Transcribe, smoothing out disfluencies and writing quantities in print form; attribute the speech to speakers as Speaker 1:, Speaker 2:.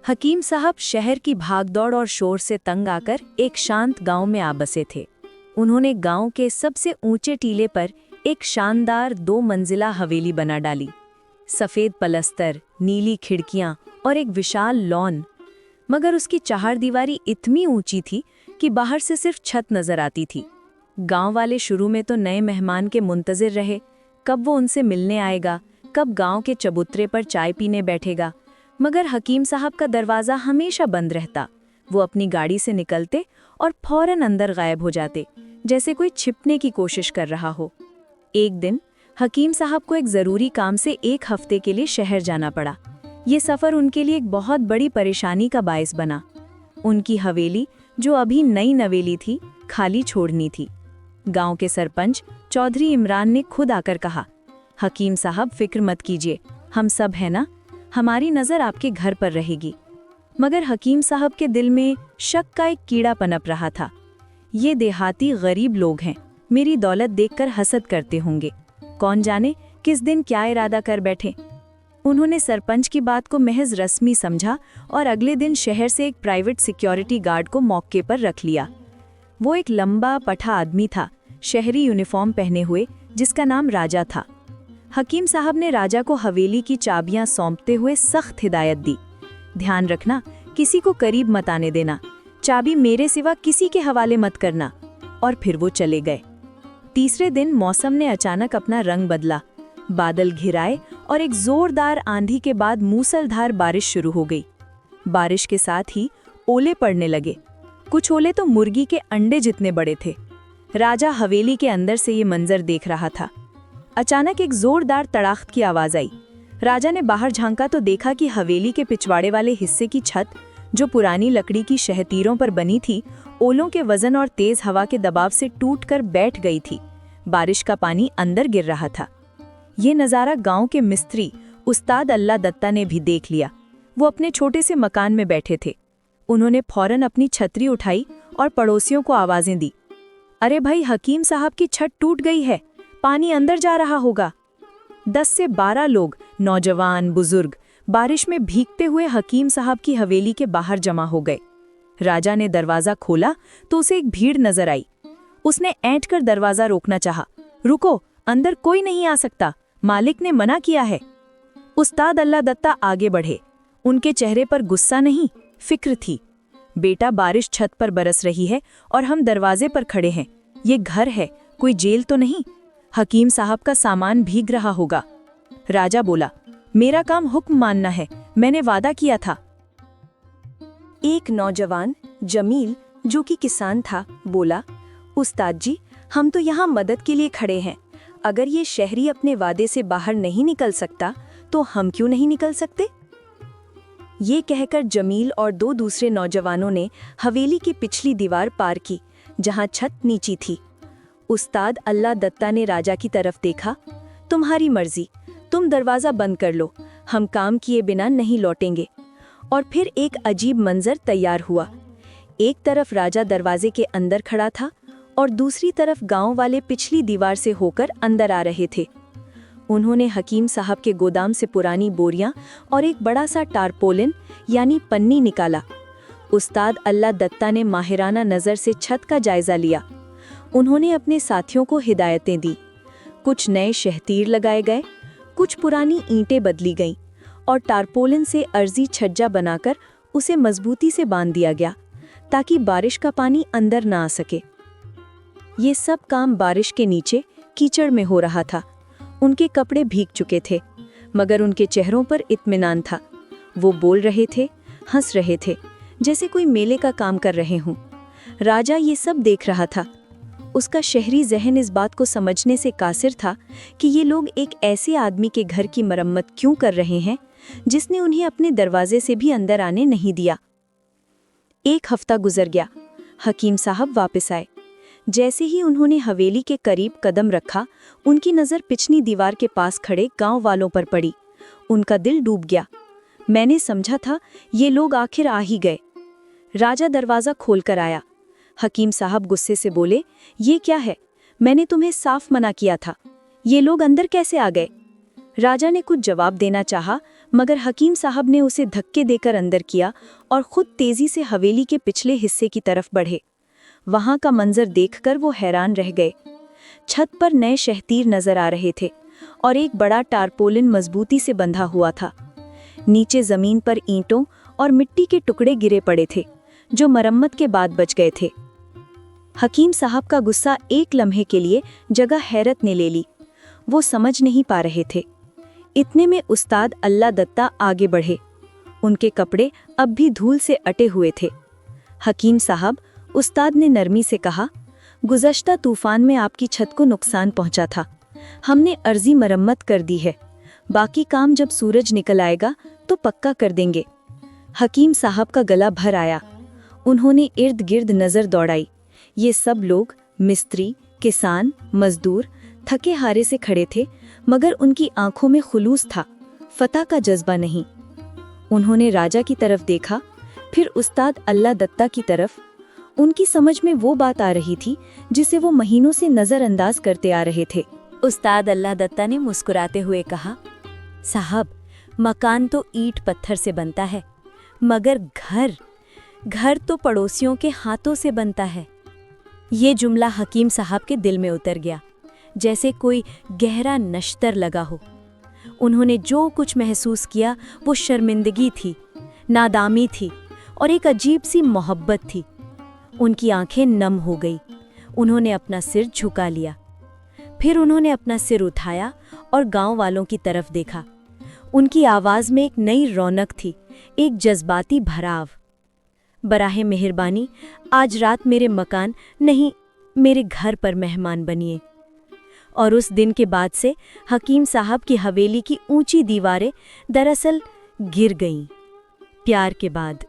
Speaker 1: हकीम साहब शहर की भागदौड़ और शोर से तंग आकर एक शांत गांव में आ बसे थे। उन्होंने गांव के सबसे ऊंचे टीले पर एक शानदार 2 मंजिला हवेली बना डाली। सफ़ेद पलस्तर, नीली खिड़कियां और एक विशाल लॉन। मगर उसकी चहारदीवारी इतनी ऊंची थी कि बाहर से सिर्फ छत नजर आती थी। गांव वाले शुरू में तो नए मेहमान के मुंतजिर रहे, कब वो उनसे मिलने आएगा, कब गांव के चबूतरे पर चाय पीने बैठेगा। मगर हकीम साहब का दरवाज़ा हमेशा बंद रहता। वो अपनी गाड़ी से निकलते और फौरन अंदर गायब हो जाते, जैसे कोई छिपने की कोशिश कर रहा हो। एक दिन हकीम साहब को एक ज़रूरी काम से 1 हफ्ते के लिए शहर जाना पड़ा। ये सफ़र उनके लिए एक बहुत बड़ी परेशानी का बायस बना। उनकी हवेली, जो अभी नई नवेली थी, खाली छोड़नी थी। गांव के सरपंच चौधरी इमरान ने खुद आकर कहा, हकीम साहब फिक्र मत कीजिए, हम सब हैं ना, हमारी नज़र आपके घर पर रहेगी। मगर हकीम साहब के दिल में शक का एक कीड़ा पनप रहा था। ये देहाती गरीब लोग हैं, मेरी दौलत देखकर हसद करते होंगे, कौन जाने किस दिन क्या इरादा कर बैठे। उन्होंने सरपंच की बात को महज रस्मी समझा और अगले दिन शहर से एक प्राइवेट सिक्योरिटी गार्ड को मौके पर रख लिया। वो एक लंबा पठा आदमी था, शहरी यूनिफॉर्म पहने हुए, जिसका नाम राजा था। हकीम साहब ने राजा को हवेली की चाबियां सौंपते हुए सख्त हिदायत दी, ध्यान रखना, किसी को करीब मत आने देना, चाबी मेरे सिवा किसी के हवाले मत करना। और फिर वो चले गए। तीसरे दिन मौसम ने अचानक अपना रंग बदला, बादल घिराए और एक जोरदार आंधी के बाद मूसलधार बारिश शुरू हो गई। बारिश के साथ ही ओले पड़ने लगे। कुछ ओले तो मुर्गी के अंडे जितने बड़े थे। राजा हवेली के अंदर से ये मंजर देख रहा था। अचानक एक जोरदार तड़ाक की आवाज आई। राजा ने बाहर झांका तो देखा कि हवेली के पिछवाड़े वाले हिस्से की छत, जो पुरानी लकड़ी की शहतीरों पर बनी थी, ओलों के वजन और तेज हवा के दबाव से टूटकर बैठ गई थी। बारिश का पानी अंदर गिर रहा था। ये नज़ारा गांव के मिस्त्री उस्ताद अल्लाह दत्ता ने भी देख लिया। वो अपने छोटे से मकान में बैठे थे। उन्होंने फौरन अपनी छतरी उठाई और पड़ोसियों को आवाजें दी, अरे भाई, हकीम साहब की छत टूट गई है, पानी अंदर जा रहा होगा। 10 से 12 लोग, नौजवान बुजुर्ग, बारिश में भीगते हुए हकीम साहब की हवेली के बाहर जमा हो गए। राजा ने दरवाज़ा खोला तो उसे एक भीड़ नजर आई। उसने ऐंठ कर दरवाज़ा रोकना चाहा। रुको, अंदर कोई नहीं आ सकता, मालिक ने मना किया है। उस्ताद अल्लाह दत्ता आगे बढ़े। उनके चेहरे पर गुस्सा नहीं, फिक्र थी। बेटा, बारिश छत पर बरस रही है और हम दरवाजे पर खड़े हैं। ये घर है, कोई जेल तो नहीं। हकीम साहब का सामान भीग रहा होगा। राजा बोला, मेरा काम हुक्म मानना है, मैंने वादा किया था। एक नौजवान जमील, जो कि किसान था, बोला, उस्ताद जी, हम तो यहाँ मदद के लिए खड़े हैं। अगर ये शहरी अपने वादे से बाहर नहीं निकल सकता तो हम क्यों नहीं निकल सकते? ये कहकर जमील और 2 दूसरे नौजवानों ने हवेली की पिछली दीवार पार की, जहाँ छत नीची थी। उस्ताद अल्लाह दत्ता ने राजा की तरफ देखा, तुम्हारी मर्जी, तुम दरवाज़ा बंद कर लो, हम काम किए बिना नहीं लौटेंगे। और फिर एक अजीब मंजर तैयार हुआ। एक तरफ राजा दरवाजे के अंदर खड़ा था और दूसरी तरफ गांव वाले पिछली दीवार से होकर अंदर आ रहे थे। उन्होंने हकीम साहब के गोदाम से पुरानी बोरियां और एक बड़ा सा टारपोलिन यानी पन्नी निकाला। उस्ताद अल्लाह दत्ता ने माहिराना नज़र से छत का जायजा लिया। उन्होंने अपने साथियों को हिदायतें दी। कुछ नए शहतीर लगाए गए, कुछ पुरानी ईंटें बदली गईं और टारपोलिन से अर्जी छज्जा बनाकर उसे मजबूती से बांध दिया गया, ताकि बारिश का पानी अंदर ना आ सके। ये सब काम बारिश के नीचे कीचड़ में हो रहा था। उनके कपड़े भीग चुके थे, मगर उनके चेहरों पर इत्मीनान था। वो बोल रहे थे, हंस रहे थे, जैसे कोई मेले का काम कर रहे हों। राजा ये सब देख रहा था। उसका शहरी जहन इस बात को समझने से कासिर था कि ये लोग एक ऐसे आदमी के घर की मरम्मत क्यों कर रहे हैं, जिसने उन्हें अपने दरवाजे से भी अंदर आने नहीं दिया। 1 हफ्ता गुजर गया। हकीम साहब वापस आए। जैसे ही उन्होंने हवेली के करीब कदम रखा, उनकी नज़र पिछली दीवार के पास खड़े गांव वालों पर पड़ी। उनका दिल डूब गया। मैंने समझा था ये लोग आखिर आ ही गए। राजा दरवाज़ा खोलकर आया। हकीम साहब गुस्से से बोले, ये क्या है? मैंने तुम्हें साफ मना किया था, ये लोग अंदर कैसे आ गए? राजा ने कुछ जवाब देना चाहा, मगर हकीम साहब ने उसे धक्के देकर अंदर किया और खुद तेजी से हवेली के पिछले हिस्से की तरफ बढ़े। वहां का मंजर देखकर वो हैरान रह गए। छत पर नए शहतीर नजर आ रहे थे और एक बड़ा टारपोलिन मजबूती से बंधा हुआ था। नीचे जमीन पर ईंटों और मिट्टी के टुकड़े गिरे पड़े थे जो मरम्मत के बाद बच गए थे। हकीम साहब का गुस्सा एक लम्हे के लिए जगह हैरत ने ले ली। वो समझ नहीं पा रहे थे। इतने में उस्ताद अल्लाह दत्ता आगे बढ़े। उनके कपड़े अब भी धूल से अटे हुए थे। हकीम साहब, उस्ताद ने नरमी से कहा, गुज़श्ता तूफान में आपकी छत को नुकसान पहुंचा था। हमने अर्जी मरम्मत कर दी है। बाकी काम जब सूरज निकल आएगा तो पक्का कर देंगे। हकीम साहब का गला भर आया। उन्होंने इर्द गिर्द नज़र दौड़ाई। ये सब लोग, मिस्त्री, किसान, मजदूर, थके हारे से खड़े थे, मगर उनकी आंखों में खुलूस था, फतह का जज्बा नहीं। उन्होंने राजा की तरफ देखा, फिर उस्ताद अल्लाह दत्ता की तरफ। उनकी समझ में वो बात आ रही थी जिसे वो महीनों से नज़रअंदाज करते आ रहे थे।
Speaker 2: उस्ताद अल्लाह दत्ता ने मुस्कुराते हुए कहा, साहब, मकान तो ईंट पत्थर से बनता है, मगर घर तो पड़ोसियों के हाथों से बनता है। ये जुमला हकीम साहब के दिल में उतर गया, जैसे कोई गहरा नश्तर लगा हो। उन्होंने जो कुछ महसूस किया वो शर्मिंदगी थी, नादामी थी और एक अजीब सी मोहब्बत थी। उनकी आंखें नम हो गई। उन्होंने अपना सिर झुका लिया। फिर उन्होंने अपना सिर उठाया और गांव वालों की तरफ देखा। उनकी आवाज़ में एक नई रौनक थी, एक जज्बाती भराव। बराहे मेहरबानी, आज रात मेरे मकान नहीं, मेरे घर पर मेहमान बनिए। और उस दिन के बाद से हकीम साहब की हवेली की ऊंची दीवारें दरअसल गिर गईं, प्यार के बाद।